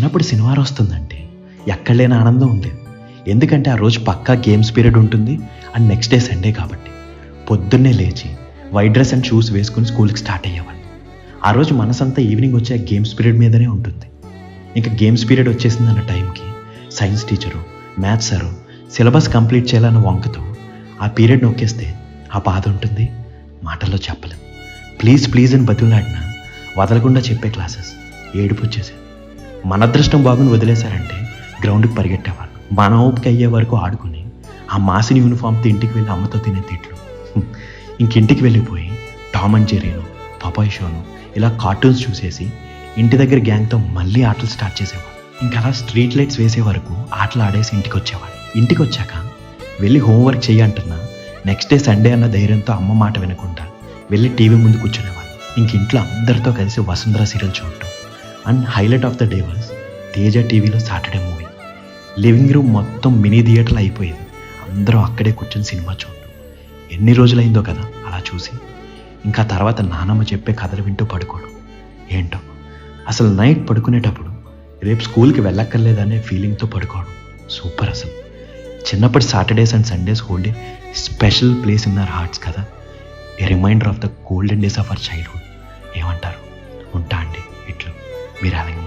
చిన్నప్పుడు శనివారం వస్తుందంటే ఎక్కడ లేని ఆనందం ఉండేది. ఎందుకంటే ఆ రోజు పక్కా గేమ్స్ పీరియడ్ ఉంటుంది అండ్ నెక్స్ట్ డే సండే కాబట్టి పొద్దున్నే లేచి వైట్ డ్రెస్ అండ్ షూస్ వేసుకుని స్కూల్కి స్టార్ట్ అయ్యేవాళ్ళు. ఆ రోజు మనసంతా ఈవినింగ్ వచ్చే గేమ్స్ పీరియడ్ మీదనే ఉంటుంది. ఇంకా గేమ్స్ పీరియడ్ వచ్చేసిందన్న టైంకి science teacher, maths sir syllabus complete చేయాలన్న వంకతో ఆ పీరియడ్ నొక్కేస్తే ఆ బాధ ఉంటుంది, మాటల్లో చెప్పలేం. ప్లీజ్ ప్లీజ్ అని బతులాడినా వదలకుండా చెప్పే క్లాసెస్ ఏడుపు వచ్చేసేది. మన అదృష్టం బాగుని వదిలేశారంటే గ్రౌండ్కి పరిగెట్టేవాళ్ళు. మన ఓపిక అయ్యే వరకు ఆడుకుని ఆ మాసిన యూనిఫామ్తో ఇంటికి వెళ్ళి అమ్మతో తినే తిట్లు. ఇంకింటికి వెళ్ళిపోయి టామ్ అండ్ జెర్రీను, పపాయ్ షోను ఇలా కార్టూన్స్ చూసేసి ఇంటి దగ్గర గ్యాంగ్తో మళ్ళీ ఆటలు స్టార్ట్ చేసేవాళ్ళు. ఇంకా అలా స్ట్రీట్ లైట్స్ వేసే వరకు ఆటలు ఆడేసి ఇంటికి వచ్చేవాళ్ళు. ఇంటికి వచ్చాక వెళ్ళి హోంవర్క్ చేయంటున్నా నెక్స్ట్ డే సండే అన్న ధైర్యంతో అమ్మ మాట వినకుండా వెళ్ళి టీవీ ముందు కూర్చునేవాళ్ళు. ఇంక ఇంట్లో అందరితో కలిసి వసుంధర సీరియల్ చూడటం. And highlight of the day was Teja టీవీలో సాటర్డే మూవీ. లివింగ్ రూమ్ మొత్తం మినీ థియేటర్లు అయిపోయేది. అందరూ అక్కడే కూర్చొని సినిమా చూడటం. ఎన్ని రోజులైందో కదా అలా చూసి. ఇంకా తర్వాత నానమ్మ చెప్పే కథలు వింటూ పడుకోవడం. ఏంటో అసలు నైట్ పడుకునేటప్పుడు రేపు స్కూల్కి వెళ్ళక్కర్లేదనే ఫీలింగ్తో పడుకోవడం సూపర్. అసలు చిన్నప్పటి Saturdays and Sundays hold a special place in our hearts కదా. A reminder of the golden days of our childhood. ఏమంటారు? ఉంటా అండి. ఇట్లు మీరు హ్యావింగ్